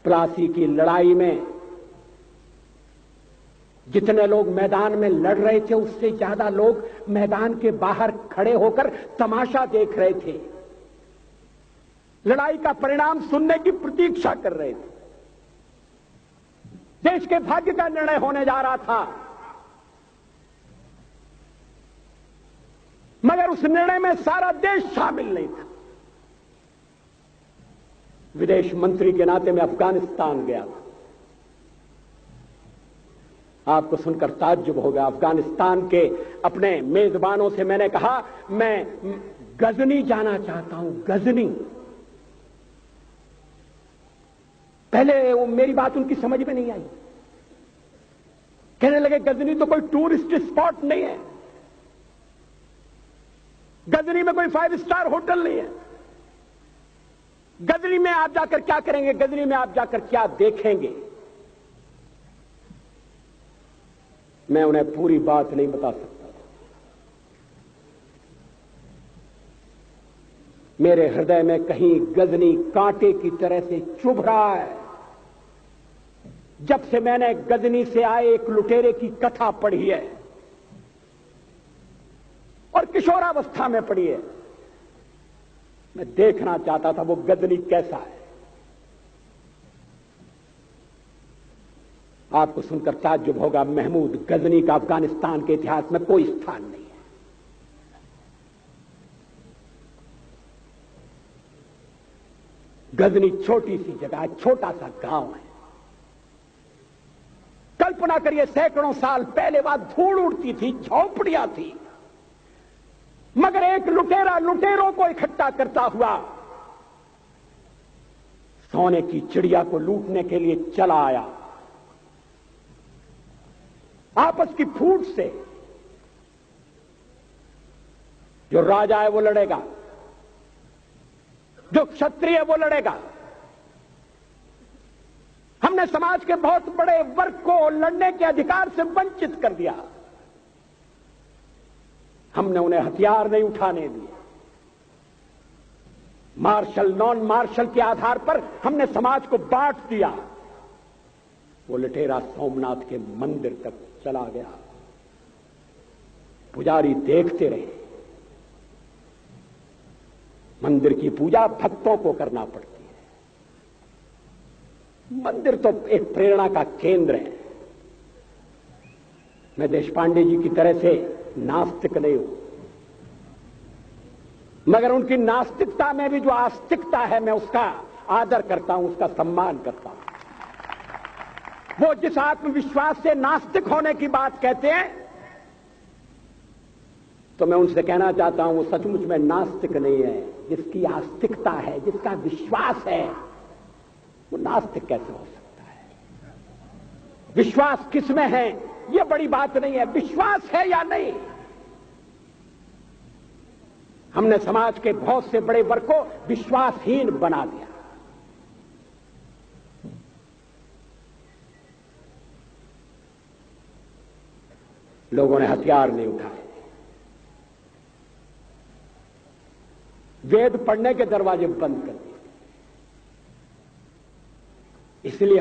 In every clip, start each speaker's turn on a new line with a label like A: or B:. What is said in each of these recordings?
A: प्लासी की लड़ाई में जितने लोग मैदान में लड़ रहे थे उससे ज्यादा लोग मैदान के बाहर खड़े होकर तमाशा देख रहे थे, लड़ाई का परिणाम सुनने की प्रतीक्षा कर रहे थे। देश के भाग्य का निर्णय होने जा रहा था, मगर उस निर्णय में सारा देश शामिल नहीं था। विदेश मंत्री के नाते मैं अफगानिस्तान गया था। आपको सुनकर ताज्जुब होगा, अफगानिस्तान के अपने मेजबानों से मैंने कहा मैं गजनी जाना चाहता हूं, गजनी। पहले वो मेरी बात उनकी समझ में नहीं आई, कहने लगे गजनी तो कोई टूरिस्ट स्पॉट नहीं है, गजनी में कोई 5 स्टार होटल नहीं है, गजनी में आप जाकर क्या करेंगे, गजनी में आप जाकर क्या देखेंगे। मैं उन्हें पूरी बात नहीं बता सकता था। मेरे हृदय में कहीं गजनी कांटे की तरह से चुभ रहा है। जब से मैंने गजनी से आए एक लुटेरे की कथा पढ़ी है और किशोरावस्था में पढ़ी है, मैं देखना चाहता था वो गजनी कैसा है। आपको सुनकर ताज्जुब होगा, महमूद गजनी का अफगानिस्तान के इतिहास में कोई स्थान नहीं है। गजनी छोटी सी जगह है, छोटा सा गांव है। कल्पना करिए सैकड़ों साल पहले वहां धूल उड़ती थी, झोंपड़ियां थी, मगर एक लुटेरा लुटेरों को इकट्ठा करता हुआ सोने की चिड़िया को लूटने के लिए चला आया। आपस की फूट से जो राजा है वो लड़ेगा, जो क्षत्रिय है वो लड़ेगा। हमने समाज के बहुत बड़े वर्ग को लड़ने के अधिकार से वंचित कर दिया। हमने उन्हें हथियार नहीं उठाने दिए। मार्शल नॉन मार्शल के आधार पर हमने समाज को बांट दिया। वो लुटेरा सोमनाथ के मंदिर तक चला गया। पुजारी देखते रहे। मंदिर की पूजा भक्तों को करना पड़ती है। मंदिर तो एक प्रेरणा का केंद्र है। मैं देशपांडे जी की तरह से नास्तिक नहीं हूं, मगर उनकी नास्तिकता में भी जो आस्तिकता है मैं उसका आदर करता हूं, उसका सम्मान करता हूं। वो जिस आत्मविश्वास से नास्तिक होने की बात कहते हैं, तो मैं उनसे कहना चाहता हूं वो सचमुच में नास्तिक नहीं है। जिसकी आस्तिकता है, जिसका विश्वास है, वो नास्तिक कैसे हो सकता है? विश्वास किसमें है ये बड़ी बात नहीं है, विश्वास है या नहीं। हमने समाज के बहुत से बड़े वर्ग को विश्वासहीन बना दिया। लोगों ने हथियार नहीं उठाए, वेद पढ़ने के दरवाजे बंद कर दिए। इसलिए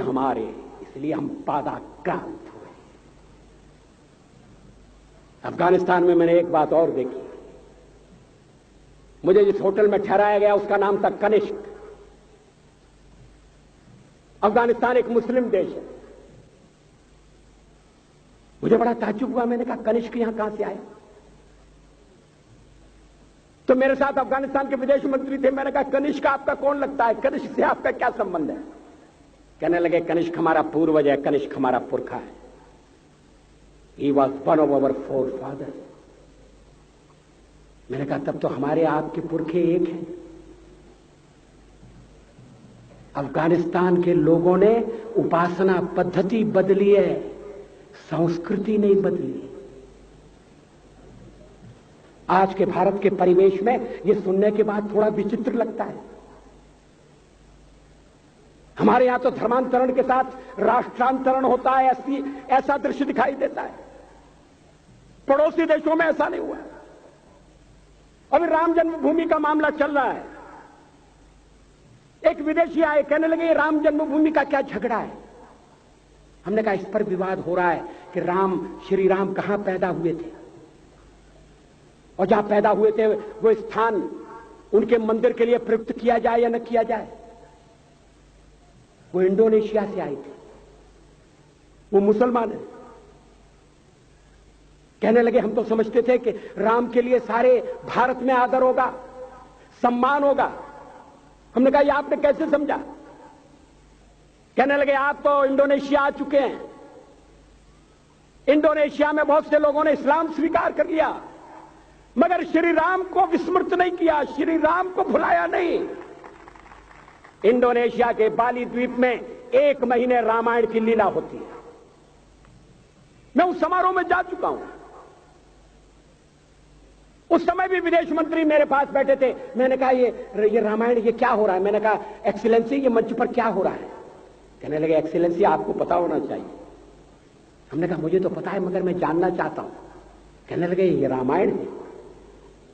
A: हम पादाक्रांत हुए। अफगानिस्तान में मैंने एक बात और देखी। मुझे जिस होटल में ठहराया गया उसका नाम था कनिष्क। अफगानिस्तान एक मुस्लिम देश है। मुझे बड़ा ताज्जुब हुआ। मैंने कहा कनिष्क यहां कहां से आया? तो मेरे साथ अफगानिस्तान के विदेश मंत्री थे। मैंने कहा कनिष्क आपका कौन लगता है? कनिष्क से आपका क्या संबंध है? कहने लगे कनिष्क हमारा पूर्वज है, कनिष्क हमारा पुरखा है। He was one of our four father. मैंने कहा तब तो हमारे आपके पुरखे एक हैं। अफगानिस्तान के लोगों ने उपासना पद्धति बदली है, संस्कृति नहीं बदली। आज के भारत के परिवेश में यह सुनने के बाद थोड़ा विचित्र लगता है। हमारे यहां तो धर्मांतरण के साथ राष्ट्रांतरण होता है, ऐसा दृश्य दिखाई देता है। पड़ोसी देशों में ऐसा नहीं हुआ। अभी राम जन्मभूमि का मामला चल रहा है। एक विदेशी आए, कहने लगे राम जन्मभूमि का क्या झगड़ा है। हमने कहा इस पर विवाद हो रहा है कि श्री राम कहां पैदा हुए थे, और जहां पैदा हुए थे वो स्थान उनके मंदिर के लिए प्रयुक्त किया जाए या न किया जाए। वो इंडोनेशिया से आए थे, वो मुसलमान है। कहने लगे हम तो समझते थे कि राम के लिए सारे भारत में आदर होगा, सम्मान होगा। हमने कहा ये आपने कैसे समझा। कहने लगे आप तो इंडोनेशिया आ चुके हैं, इंडोनेशिया में बहुत से लोगों ने इस्लाम स्वीकार कर लिया, मगर श्री राम को विस्मृत नहीं किया, श्री राम को भुलाया नहीं। इंडोनेशिया के बाली द्वीप में 1 महीने रामायण की लीला होती है। मैं उस समारोह में जा चुका हूं। उस समय भी विदेश मंत्री मेरे पास बैठे थे। मैंने कहा ये रामायण ये क्या हो रहा है। मैंने कहा एक्सीलेंसी ये मंच पर क्या हो रहा है। कहने लगे एक्सीलेंसी आपको पता होना चाहिए। हमने कहा मुझे तो पता है मगर मैं जानना चाहता हूं। कहने लगे ये रामायण है,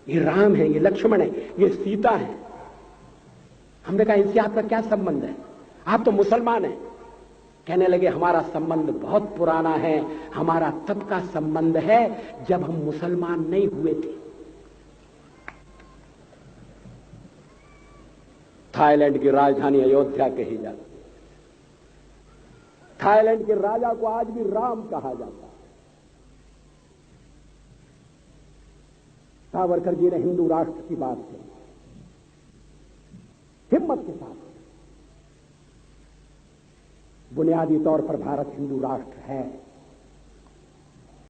A: ये राम है, ये लक्ष्मण है, ये सीता है। हमने कहा इनसे आपका क्या संबंध है, आप तो मुसलमान हैं। कहने लगे हमारा संबंध बहुत पुराना है, हमारा तब का संबंध है जब हम मुसलमान नहीं हुए थे। थाईलैंड की राजधानी अयोध्या कही जाती है। थाईलैंड के राजा को आज भी राम कहा जाता है। सावरकर जी ने हिंदू राष्ट्र की बात की, हिम्मत के साथ। बुनियादी तौर पर भारत हिंदू राष्ट्र है,